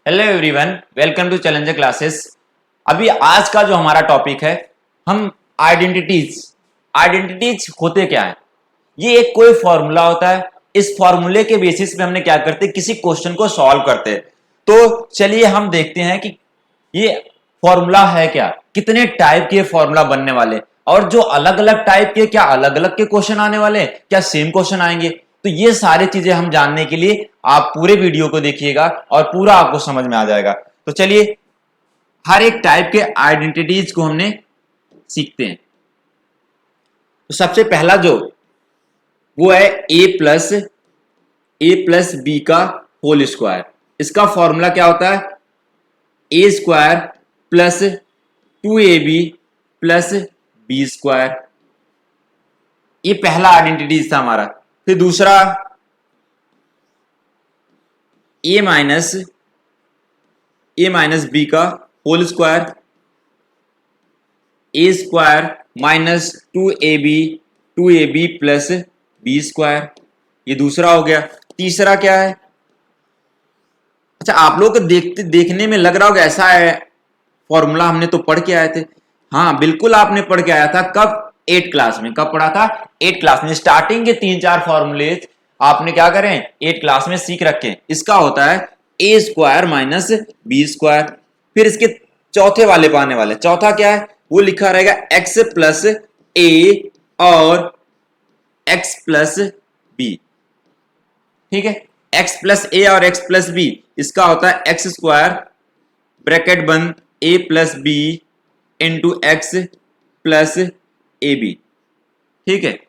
Hello everyone, welcome to challenger classes. अभी आज का जो हमारा टॉपिक है, हम आइडेंटिटीज होते क्या है। ये एक कोई फॉर्मूला होता है। इस फॉर्मूले के बेसिस पे हमने क्या करते हैं, किसी क्वेश्चन को सॉल्व करते हैं। तो चलिए हम देखते हैं कि ये फॉर्मूला है क्या, कितने टाइप के फॉर्मूला बनने वाले, और जो अलग अलग टाइप के, क्या अलग अलग के क्वेश्चन आने वाले, क्या सेम क्वेश्चन आएंगे। तो ये सारी चीजें हम जानने के लिए आप पूरे वीडियो को देखिएगा और पूरा आपको समझ में आ जाएगा। तो चलिए हर एक टाइप के आइडेंटिटीज को हमने सीखते हैं। तो सबसे पहला जो वो है ए प्लस बी का होल स्क्वायर। इसका फॉर्मूला क्या होता है, A square plus 2ab plus B square. ये पहला आइडेंटिटीज था हमारा। फिर दूसरा ए माइनस बी का whole square, A square minus 2ab plus B square. ये दूसरा हो गया। तीसरा क्या है, अच्छा आप लोग को देखने में लग रहा होगा ऐसा है फॉर्मूला हमने तो पढ़ के आए थे। हाँ बिल्कुल, आपने पढ़ के आया था। कब? 8 क्लास में। कब पढ़ा था? 8 क्लास में। स्टार्टिंग के 3-4 फॉर्मूले आपने क्या करें, 8 क्लास में सीख रखे। इसका होता है A square minus B square. फिर इसके चौथे वाले पे आने वाले, चौथा क्या है, वो लिखा रहेगा एक्स प्लस ए और एक्स प्लस बी। ठीक है, एक्स प्लस ए और एक्स प्लस बी, इसका होता है एक्स स्क्वायर ब्रैकेट बंद A plus B into X plus A B. ठीक है,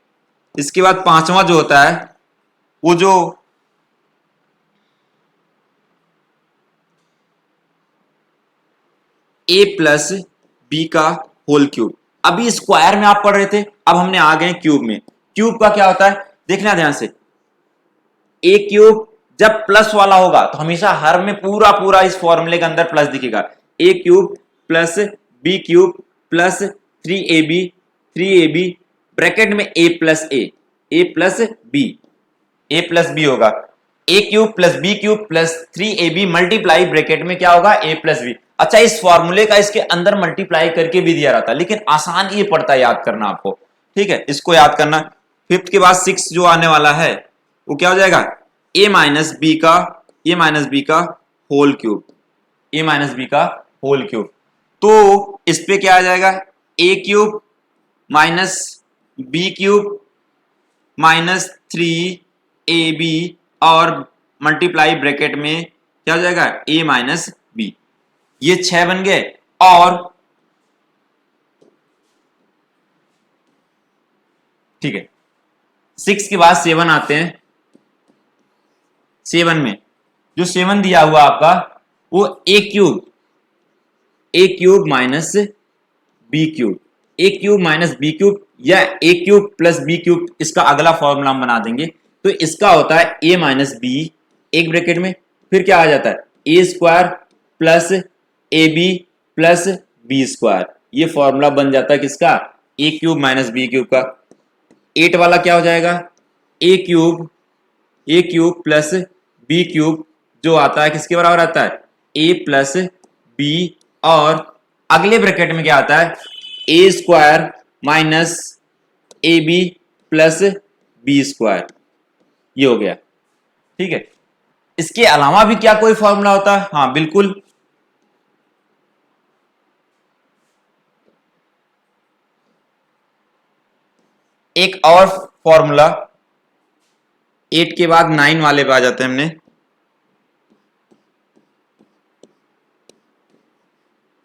इसके बाद पांचवा जो होता है वो जो ए प्लस बी का होल क्यूब। अभी स्क्वायर में आप पढ़ रहे थे, अब हमने आ गए क्यूब में। क्यूब का क्या होता है, देखना ध्यान से। ए क्यूब जब प्लस वाला होगा तो हमेशा हर में पूरा पूरा इस फॉर्मूले के अंदर प्लस दिखेगा। A cube plus B cube plus 3ab bracket में ए प्लस बी होगा। A cube plus B cube plus 3ab multiply bracket में क्या होगा, ए प्लस बी। अच्छा, इस फॉर्मूले का इसके अंदर मल्टीप्लाई करके भी दिया रहता, लेकिन आसान ये पड़ता है याद करना आपको। ठीक है, इसको याद करना। फिफ्थ के बाद 6 जो आने वाला है वो क्या हो जाएगा, ए माइनस बी का होल क्यूब। तो इस पे क्या आ जाएगा, A cube minus B cube minus 3ab और मल्टीप्लाई ब्रैकेट में क्या हो जाएगा, ए माइनस बी। ये 6 बन गए। और ठीक है, 6 के बाद 7 आते हैं। 7 में जो 7 दिया हुआ आपका वो ए क्यूब माइनस बी क्यूब या ए क्यूब प्लस बी क्यूब, इसका अगला फॉर्मूला हम बना देंगे। तो इसका होता है ए माइनस बी एक ब्रैकेट में, फिर क्या आ जाता है A square plus A B plus B square. ये फॉर्मूला बन जाता है किसका, A cube minus B cube का। 8 वाला क्या हो जाएगा, A cube plus B cube जो आता है किसके बराबर आता है, ए प्लस बी, और अगले ब्रैकेट में क्या आता है, A square minus A B plus B square. ये हो गया। ठीक है, इसके अलावा भी क्या कोई फॉर्मूला होता है? हाँ बिल्कुल, एक और फॉर्मूला 8 के बाद 9 वाले पे आ जाते हैं हमने।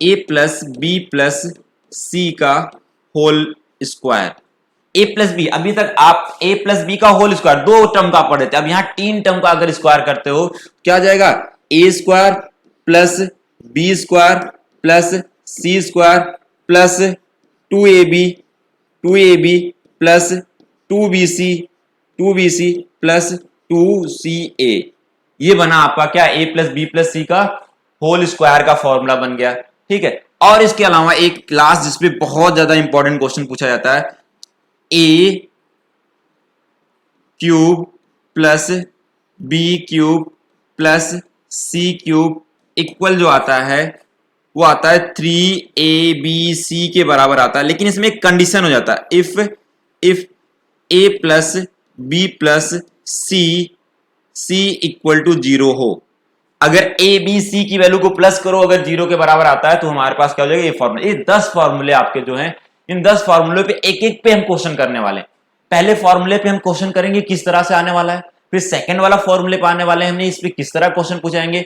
ए प्लस बी प्लस सी का whole square. A plus B, अभी तक आप ए प्लस बी का होल स्क्वायर 2 टर्म का पढ़े थे, अब यहां 3 टर्म का अगर स्क्वायर करते हो क्या आ जाएगा, A square plus B square plus C square plus 2ab plus 2bc plus 2ca। ये बना आपका क्या, A plus B plus C का होल स्क्वायर का फॉर्मूला बन गया। ठीक है, और इसके अलावा एक क्लास जिसपे बहुत ज्यादा इंपॉर्टेंट क्वेश्चन पूछा जाता है, A cube plus B cube plus C cube equal जो आता है वो आता है 3abc के बराबर आता है, लेकिन इसमें एक कंडीशन हो जाता है, if a plus B plus C equal to 0 हो। अगर a b c की वैल्यू को प्लस करो, अगर 0 के बराबर आता है तो हमारे पास क्या हो जाएगा, ये फॉर्मूला। ये 10 फॉर्मूले आपके जो हैं, इन 10 फॉर्मूले पे एक एक पे हम क्वेश्चन करने वाले हैं। पहले फॉर्मूले पे हम क्वेश्चन करेंगे किस तरह से आने वाला है, फिर सेकंड वाला फॉर्मूले पे आने वाले हैं, हमने इस पे किस तरह क्वेश्चन पूछाएंगे,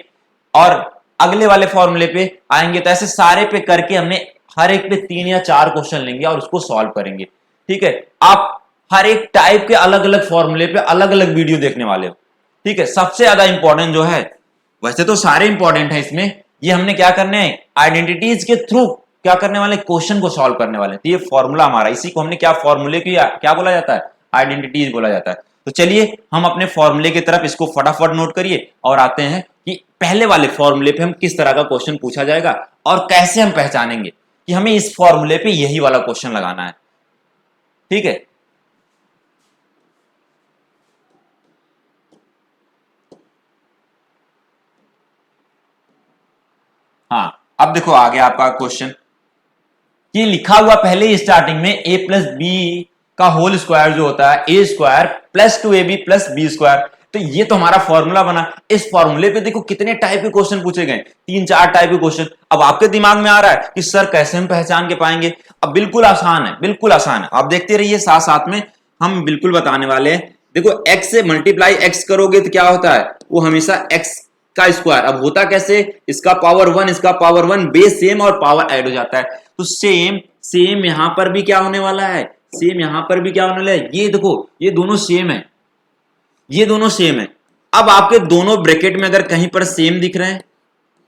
और अगले वाले फॉर्मूले पे आएंगे। तो ऐसे सारे पे करके हमने हर एक पे 3 या 4 क्वेश्चन लेंगे और उसको सॉल्व करेंगे। ठीक है, आप हर एक टाइप के अलग अलग फॉर्मूले पे अलग अलग वीडियो देखने वाले हो। ठीक है, सबसे ज्यादा इंपॉर्टेंट जो है, वैसे तो सारे इंपॉर्टेंट है इसमें, ये हमने क्या करने हैं, आइडेंटिटीज के थ्रू क्या करने वाले, क्वेश्चन को सॉल्व करने वाले। तो ये फॉर्मूला हमारा, इसी को हमने क्या फॉर्मूले की क्या बोला जाता है, आइडेंटिटीज बोला जाता है। तो चलिए हम अपने फॉर्मूले की तरफ इसको फटाफट नोट करिए और आते हैं कि पहले वाले फॉर्मूले पे हम किस तरह का क्वेश्चन पूछा जाएगा और कैसे हम पहचानेंगे कि हमें इस फॉर्मूले पे यही वाला क्वेश्चन लगाना है। ठीक है, हाँ अब देखो आगे आपका क्वेश्चन, कि लिखा हुआ पहले स्टार्टिंग में a प्लस बी का होल स्क्वायर जो होता है A square plus 2ab plus B square. तो ये तो हमारा फॉर्मूला बना। इस फॉर्मूले पे देखो कितने टाइप के क्वेश्चन पूछे गए, 3-4 टाइप के क्वेश्चन। अब आपके दिमाग में आ रहा है कि सर कैसे हम पहचान के पाएंगे। अब बिल्कुल आसान है, बिल्कुल आसान है, आप देखते रहिए, साथ साथ में हम बिल्कुल बताने वाले हैं। देखो x से मल्टीप्लाई x करोगे तो क्या होता है, वो हमेशा x का स्क्वायर। अब होता कैसे, इसका पावर 1 इसका पावर 1, बेस सेम और पावर ऐड हो जाता है। तो सेम सेम यहां पर भी क्या होने वाला है, सेम यहां पर भी क्या होने वाला है, ये देखो ये दोनों सेम है, ये दोनों सेम है। अब आपके दोनों ब्रैकेट में अगर कहीं पर सेम दिख रहे हैं,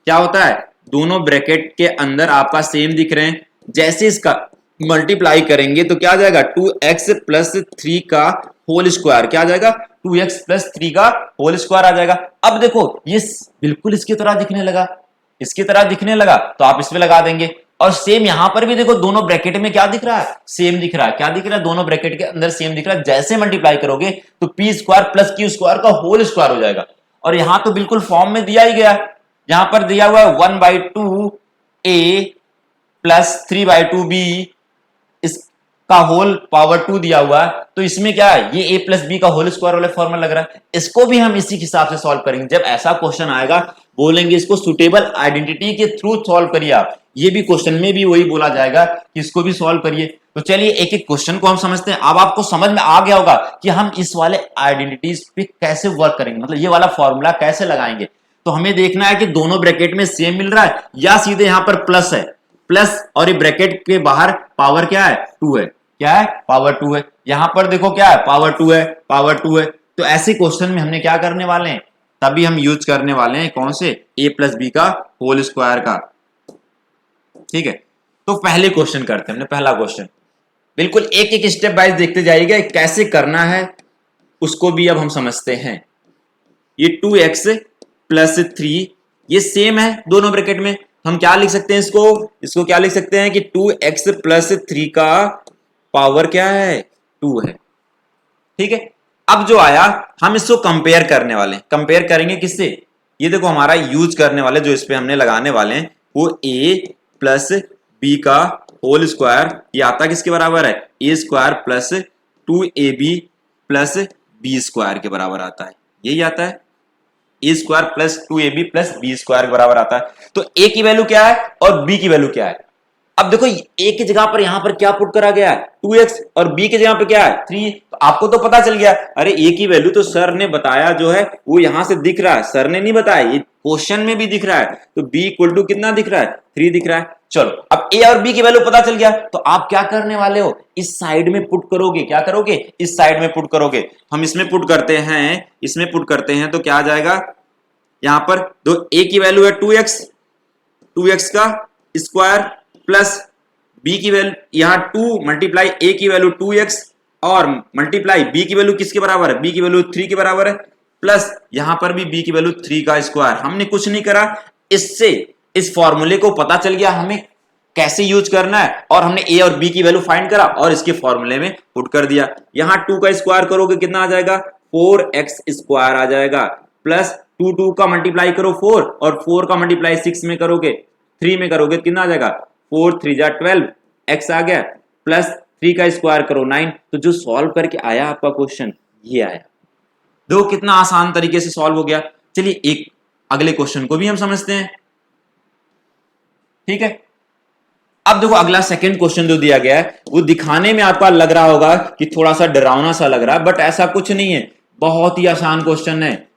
क्या होता है, दोनों ब्रैकेट के अंदर आपका सेम दिख रहे हैं, जैसे इसका मल्टीप्लाई करेंगे तो क्या आ जाएगा, 2x प्लस 3 का होल स्क्वायर, क्या आ जाएगा, 2x प्लस 3 का होल स्क्वायर आ जाएगा। अब देखो ये बिल्कुल इसकी तरह दिखने लगा, इसकी तरह दिखने लगा, तो आप इसमें लगा देंगे। और सेम यहां पर भी देखो दोनों ब्रैकेट में क्या दिख रहा है, सेम दिख रहा है। क्या दिख रहा है, दोनों ब्रैकेट के अंदर सेम दिख रहा है। जैसे मल्टीप्लाई करोगे तो P square plus Q square का होल स्क्वायर हो जाएगा। और यहां तो बिल्कुल फॉर्म में दिया ही गया है, यहां पर दिया हुआ है 1/2a प्लस 3/2b, इसका होल पावर 2 दिया हुआ है। तो इसमें क्या है, ये a प्लस बी का होल स्क्वायर वाला फॉर्मूला लग रहा है। इसको भी हम इसी हिसाब से सॉल्व करेंगे। जब ऐसा क्वेश्चन आएगा बोलेंगे इसको सुटेबल आइडेंटिटी के थ्रू सॉल्व करिए आप। ये भी क्वेश्चन में भी वही बोला जाएगा कि इसको भी सॉल्व करिए। तो चलिए एक एक क्वेश्चन को हम समझते हैं। अब आपको समझ में आ गया होगा कि हम इस वाले आइडेंटिटीज पे कैसे वर्क करेंगे, मतलब ये वाला फॉर्मूला कैसे लगाएंगे। तो हमें देखना है कि दोनों ब्रैकेट में सेम मिल रहा है या सीधे यहां पर प्लस है, प्लस और ये ब्रैकेट के बाहर पावर क्या है, 2 है, क्या है, पावर 2 है। यहां पर देखो क्या है, पावर 2 है, पावर 2 है। तो ऐसे क्वेश्चन में हमने क्या करने वाले हैं, तभी हम यूज करने वाले हैं कौन से, a प्लस बी का होल स्क्वायर का। ठीक है, तो पहले क्वेश्चन करते हैं। हमने पहला क्वेश्चन बिल्कुल एक एक स्टेप वाइज देखते जाइएगा, कैसे करना है उसको भी अब हम समझते हैं। ये 2x प्लस 3 ये सेम है दोनों ब्रैकेट में, हम क्या लिख सकते हैं इसको क्या लिख सकते हैं कि 2x प्लस 3 का पावर क्या है, 2 है। ठीक है, अब जो आया हम इसको कंपेयर करने वाले हैं। कंपेयर करेंगे किससे, ये देखो हमारा यूज करने वाले जो इस पे हमने लगाने वाले हैं वो a प्लस बी का होल स्क्वायर, ये आता किसके बराबर है, a square plus 2ab plus B square के बराबर आता है। यही आता है, a square plus 2ab plus B square के बराबर आता है। तो a की वैल्यू क्या है और b की वैल्यू क्या है। अब देखो a की जगह पर यहां पर क्या पुट करा गया है, 2x, और b की जगह पे क्या है, 3। तो आपको तो पता चल गया, अरे a की वैल्यू तो सर ने बताया जो है वो यहां से दिख रहा है, सर ने नहीं बताया, ये क्वेश्चन में भी दिख रहा है। तो b इक्वल टू कितना दिख रहा है, 3 दिख रहा है। चलो अब a और b की वैल्यू पता चल गया, तो आप क्या करने वाले हो, इस साइड में पुट करोगे। क्या करोगे, इस साइड में पुट करोगे। हम इसमें पुट करते हैं, इसमें पुट करते हैं तो क्या आ जाएगा, यहां पर दो a की वैल्यू है 2x का स्क्वायर प्लस b की वैल्यू यहां 2 मल्टीप्लाई a की वैल्यू 2x और मल्टीप्लाई b की वैल्यू किसके बराबर है, b की वैल्यू 3 के बराबर है, प्लस यहां पर भी b की वैल्यू 3 का स्क्वायर। हमने कुछ नहीं करा, इससे इस फॉर्मूले को पता चल गया हमें कैसे यूज करना है, और हमने a और b की वैल्यू फाइंड करा और इसके फॉर्मूले में पुट कर दिया। यहां 2 का स्क्वायर करोगे कितना आ जाएगा, 4x स्क्वायर आ जाएगा, प्लस टू टू का मल्टीप्लाई करो 4 और 4 का मल्टीप्लाई 6 में करोगे 3 में करोगे कितना आ जाएगा 4 3 जा 12 x आ गया प्लस 3 का स्क्वायर करो 9। तो जो सॉल्व करके आया आपका क्वेश्चन ये आया। देखो कितना आसान तरीके से सॉल्व हो गया। चलिए एक अगले क्वेश्चन को भी हम समझते हैं। ठीक है, अब देखो अगला सेकंड क्वेश्चन जो दिया गया है वो दिखाने में आपका लग रहा होगा कि थोड़ा सा डरावना सा लग रहा है, बट ऐसा कुछ नहीं है, बहुत ही आसान क्वेश्चन है।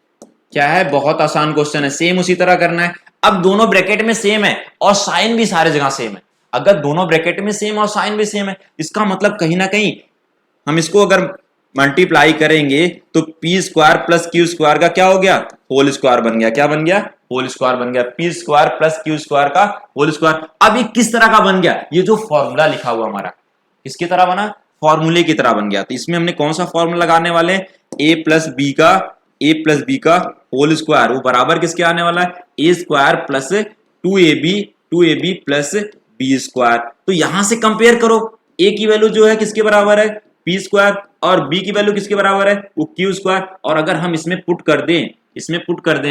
क्या है, बहुत आसान क्वेश्चन है, सेम उसी तरह करना है। अब दोनों ब्रैकेट में सेम है और साइन भी सारे जगह सेम है। अगर दोनों ब्रैकेट में सेम और साइन भी सेम है इसका मतलब कहीं ना कहीं हम इसको अगर मल्टीप्लाई करेंगे तो P square plus Q square का क्या हो गया होल स्क्वायर बन गया। क्या बन गया, होल स्क्वायर बन गया। P square plus Q square का होल स्क्वायर। अब ये किस तरह का बन गया, ये जो फॉर्मूला लिखा हुआ हमारा किसकी तरह बना, फॉर्मूले की तरह बन गया। तो इसमें हमने कौन सा फॉर्मूला लगाने वाले, ए प्लस बी का होल स्क्वायर वो बराबर किसके आने वाला है, A square plus 2ab plus B square. तो यहां से कंपेयर करो, ए की वैल्यू जो है किसके बराबर है पी स्क्वायर और बी की वैल्यू किसके बराबर है वो क्यू स्क्वायर। और अगर हम इसमें पुट कर दें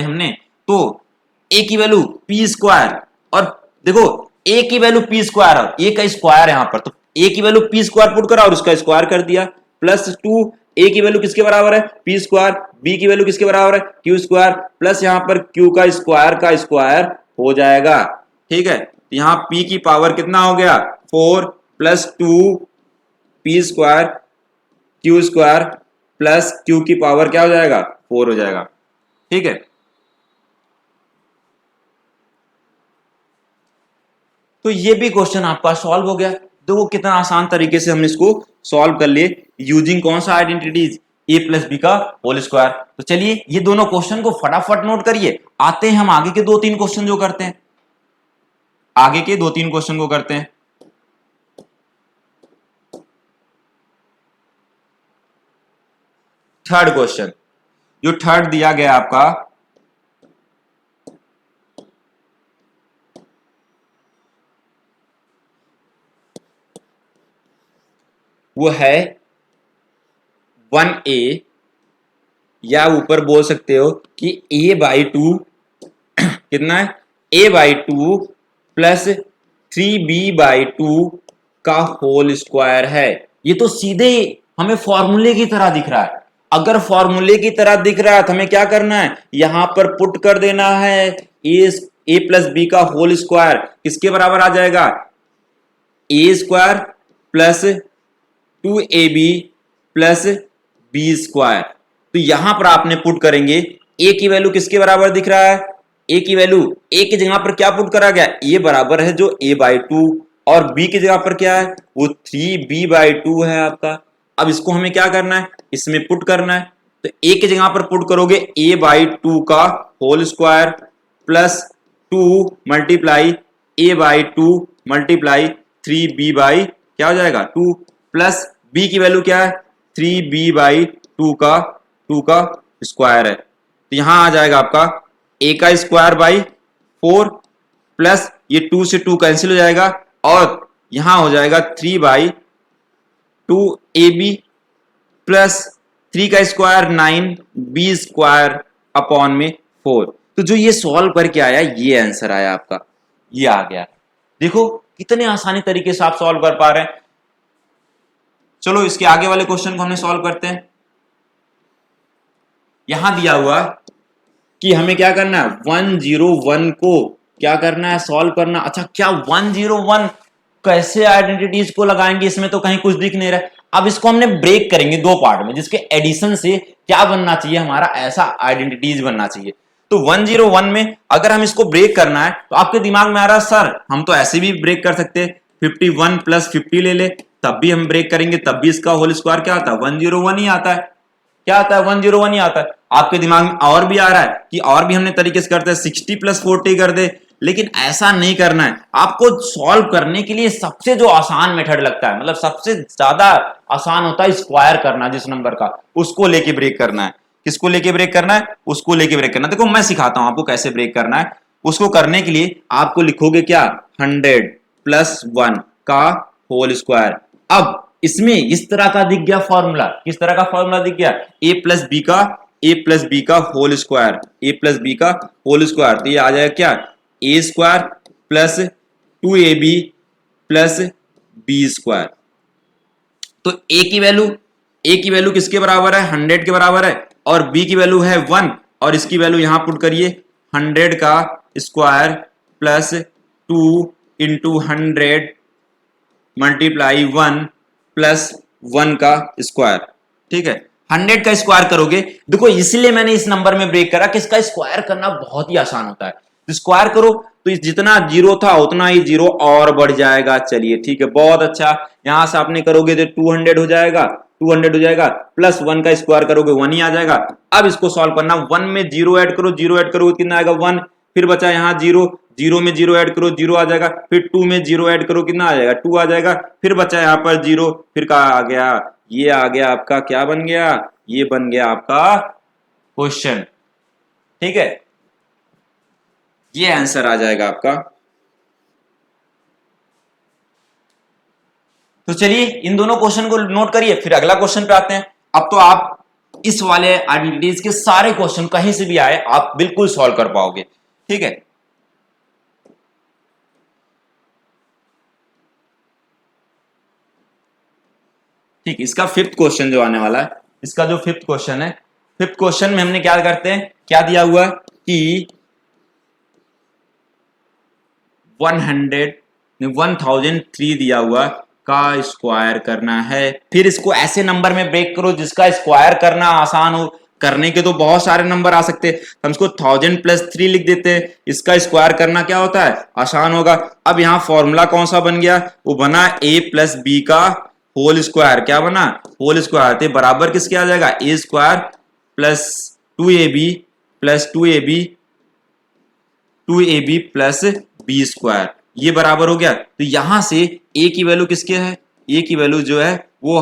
हमने तो ए की वैल्यू पी स्क्वायर और देखो ए की वैल्यू पी स्क्वायर और ए का स्क्वायर यहां पर, तो ए की वैल्यू पी स्क्वायर पुट करा और उसका स्क्वायर कर दिया प्लस 2 ए की वैल्यू किसके बराबर है पी स्क्वायर, बी की वैल्यू किसके बराबर है क्यू स्क्वायर प्लस यहां पर क्यू का स्क्वायर हो जाएगा। ठीक है, यहां पी की पावर कितना हो गया 4 plus 2 P square Q square plus Q की पावर क्या हो जाएगा 4 हो जाएगा। ठीक है, तो ये भी क्वेश्चन आपका सॉल्व हो गया। देखो कितना आसान तरीके से हमने इसको सॉल्व कर लिए यूजिंग कौन सा आइडेंटिटीज ए प्लस बी का होल स्क्वायर। तो चलिए ये दोनों क्वेश्चन को फटाफट नोट करिए, आते हैं हम आगे के 2-3 क्वेश्चन जो करते हैं, आगे के 2-3 क्वेश्चन को करते हैं। थर्ड क्वेश्चन जो थर्ड दिया गया आपका वो है 1a या ऊपर बोल सकते हो कि a/2 कितना है a/2 प्लस 3b/2 का होल स्क्वायर है। ये तो सीधे हमें फॉर्मूले की तरह दिख रहा है। अगर फॉर्मूले की तरह दिख रहा है तो हमें क्या करना है, यहां पर पुट कर देना है ए प्लस बी का होल स्क्वायर किसके बराबर आ जाएगा A square plus 2ab plus B square. तो यहां पर आपने पुट करेंगे ए की वैल्यू किसके बराबर दिख रहा है, ए की वैल्यू ए की जगह पर क्या पुट करा गया ए बराबर है जो a/2 और b की जगह पर क्या है वो 3b/2 है आपका। अब इसको हमें क्या करना है, इसमें पुट करना है। तो ए की जगह पर पुट करोगे a/2 का whole square plus 2 multiply a/2 multiply 3b by क्या हो जाएगा 2 प्लस b की वैल्यू क्या है 3b/2 का स्क्वायर है। तो यहां आ जाएगा आपका a का स्क्वायर बाई 4 प्लस ये 2 से 2 कैंसिल हो जाएगा और यहां हो जाएगा 3/2ab प्लस 3 का स्क्वायर 9 b स्क्वायर अपॉन में 4। तो जो ये सॉल्व करके आया ये आंसर आया आपका, ये आ गया। देखो कितने आसानी तरीके से आप सॉल्व कर पा रहे हैं। चलो इसके आगे वाले क्वेश्चन को हमने सॉल्व करते हैं। यहां दिया हुआ कि हमें क्या करना है 101 को क्या करना है सॉल्व करना। अच्छा क्या 101 कैसे आइडेंटिटीज को लगाएंगे, इसमें तो कहीं कुछ दिख नहीं रहा है। अब इसको हमने ब्रेक करेंगे 2 पार्ट में जिसके एडिशन से क्या बनना चाहिए हमारा ऐसा आइडेंटिटीज बनना चाहिए। तो 101 में अगर हम इसको ब्रेक करना है तो आपके दिमाग में आ रहा है सर हम तो ऐसे भी ब्रेक कर सकते हैं 51 प्लस 50 ले ले तब भी हम ब्रेक करेंगे तब भी इसका होल स्क्वायर क्या आता है 101 ही आता है। क्या आता है 101 ही आता है। आपके दिमाग में और भी आ रहा है कि और भी हमने तरीके से करते हैं 60 प्लस 40 कर दे, लेकिन ऐसा नहीं करना है। आपको सॉल्व करने के लिए सबसे जो आसान मेथड लगता है मतलब सबसे ज्यादा आसान होता है स्क्वायर करना, जिस नंबर का उसको लेके ब्रेक करना है। किसको लेके ब्रेक करना है, उसको लेके ब्रेक करना है। देखो मैं सिखाता हूं आपको कैसे ब्रेक करना है। उसको करने के लिए आपको लिखोगे क्या 100 प्लस 1 का होल स्क्वायर। अब इसमें इस तरह का दिख गया फॉर्मूला, किस तरह का फॉर्मूला दिख गया a प्लस बी का ए प्लस बी का whole square, A plus B का होल स्क्वायर, तो ये आ जाएगा क्या, A square plus 2ab plus B square. तो ए की वैल्यू किसके बराबर है, 100 के बराबर है, और बी की वैल्यू है 1, और इसकी वैल्यू यहां पुट करिए 100 का square plus 2 into 100 multiply 1 plus 1 का स्क्वायर। ठीक है, 100 का स्क्वायर करोगे, देखो इसलिए मैंने इस नंबर में ब्रेक करा कि इसका स्क्वायर करना बहुत ही आसान होता है। तो स्क्वायर करो तो जितना जीरो था उतना ही जीरो और बढ़ जाएगा। चलिए ठीक है, बहुत अच्छा, यहां से आपने करोगे तो 200 हो जाएगा, 200 हो जाएगा, प्लस 1 का स्क्वायर करोगे 1 ही आ जाएगा। अब इसको सॉल्व करना, 1 में जीरो ऐड करो, जीरो ऐड करो कितना आएगा 1, फिर बचा यहाँ जीरो, जीरो में जीरो ऐड करो जीरो आ जाएगा, फिर 2 में जीरो ऐड करो कितना आ जाएगा 2 आ जाएगा, फिर बचा यहाँ पर जीरो, फिर क्या आ गया, ये आ गया आपका, क्या बन गया, ये बन गया आपका क्वेश्चन। ठीक है, ये आंसर आ जाएगा आपका। तो चलिए इन दोनों क्वेश्चन को नोट करिए, फिर अगला क्वेश्चन पे आते हैं। अब तो आप इस वाले आइडेंटिटीज के सारे क्वेश्चन कहीं से भी आए आप बिल्कुल सॉल्व कर पाओगे। ठीक है, ठीक, इसका फिफ्थ क्वेश्चन जो आने वाला है, इसका जो फिफ्थ क्वेश्चन है, फिफ्थ क्वेश्चन में हमने क्या करते हैं, क्या दिया हुआ है कि 1003 दिया हुआ का स्क्वायर करना है। फिर इसको ऐसे नंबर में ब्रेक करो जिसका स्क्वायर करना आसान हो, करने के तो बहुत सारे नंबर आ सकते हैं, हम इसको 1000 प्लस 3 लिख देते हैं, इसका स्क्वायर करना क्या होता है, आसान होगा। अब यहाँ फॉर्मूला कौन सा बन गया, वो बना a प्लस बी का होल स्क्वायर, क्या बना, होल स्क्वायर, तो बराबर किसके आ जाएगा, A square plus 2ab plus 2ab plus B square, ये बराबर हो गया। तो यहां से a की वैल्यू किसके है, a की वैल्यू जो है वो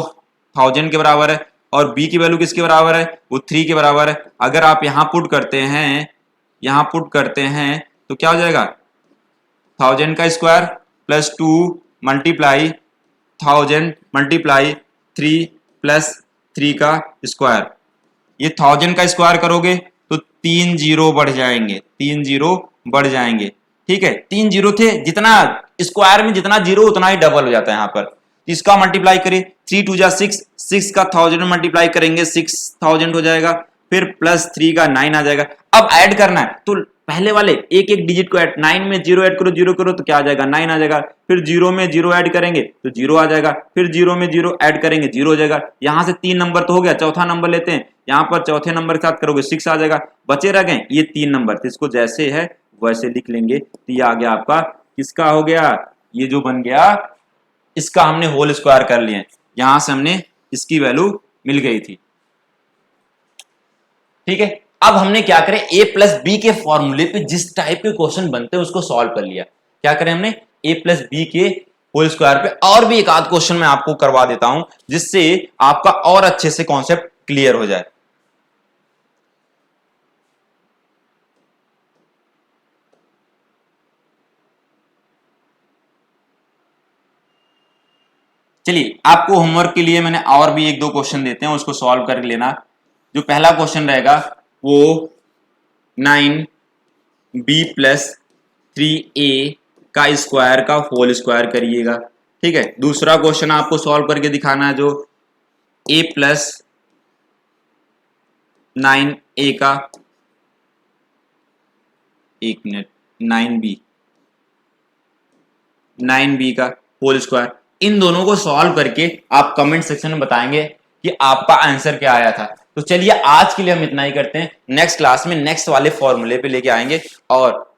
1000 के बराबर है, और b की वैल्यू किसके बराबर है, वो 3 के बराबर है। अगर आप यहां पुट करते हैं, यहां पुट करते हैं तो क्या हो जाएगा, 1000 का square plus 2 multiply 1000 multiply 3 plus 3 का स्क्वायर, ये 1000 का स्क्वायर करोगे तो 3 जीरो बढ़ जाएंगे, 3 जीरो बढ़ जाएंगे। ठीक है, 3 जीरो थे, जितना स्क्वायर में जितना जीरो उतना ही डबल हो जाता है यहाँ पर, तो इसका मल्टीप्लाई करिए, 3 2 जा 6, 6 का 1000 में मल्टीप्लाई करेंगे 6000 हो जाएगा, फिर प्लस 3 का 9 आ जाएगा। अब ऐड करना है तो पहले वाले एक एक डिजिट को ऐड, 9 में जीरो ऐड करो, जीरो करो तो क्या आ जाएगा 9 आ जाएगा, फिर जीरो में जीरो ऐड करेंगे तो जीरो आ जाएगा, फिर जीरो में जीरो ऐड करेंगे जीरो हो जाएगा। यहां से 3 नंबर तो हो गया, चौथा नंबर लेते हैं, यहाँ पर चौथे नंबर के साथ करोगे 6 आ जाएगा, बचे रह गए ये 3 नंबर, तो इसको जैसे है वैसे लिख लेंगे, तो ये आ गया आपका, किसका हो गया, ये जो बन गया इसका हमने होल स्क्वायर कर लिया, यहां से हमने इसकी वैल्यू मिल गई थी। ठीक है, अब हमने क्या करें, a प्लस बी के फॉर्मूले पे जिस टाइप के क्वेश्चन बनते हैं उसको सॉल्व कर लिया। क्या करें हमने, a प्लस बी के होल स्क्वायर पे और भी एक आध क्वेश्चन मैं आपको करवा देता हूं जिससे आपका और अच्छे से कॉन्सेप्ट क्लियर हो जाए। चलिए आपको होमवर्क के लिए मैंने और भी एक दो क्वेश्चन देते हैं, उसको सॉल्व कर लेना। जो पहला क्वेश्चन रहेगा वो 9b प्लस 3a का स्क्वायर का होल स्क्वायर करिएगा। ठीक है, दूसरा क्वेश्चन आपको सॉल्व करके दिखाना है जो a प्लस 9a का, एक मिनट, 9b का होल स्क्वायर। इन दोनों को सॉल्व करके आप कमेंट सेक्शन में बताएंगे कि आपका आंसर क्या आया था। तो चलिए आज के लिए हम इतना ही करते हैं, नेक्स्ट क्लास में नेक्स्ट वाले फॉर्मूले पे लेके आएंगे और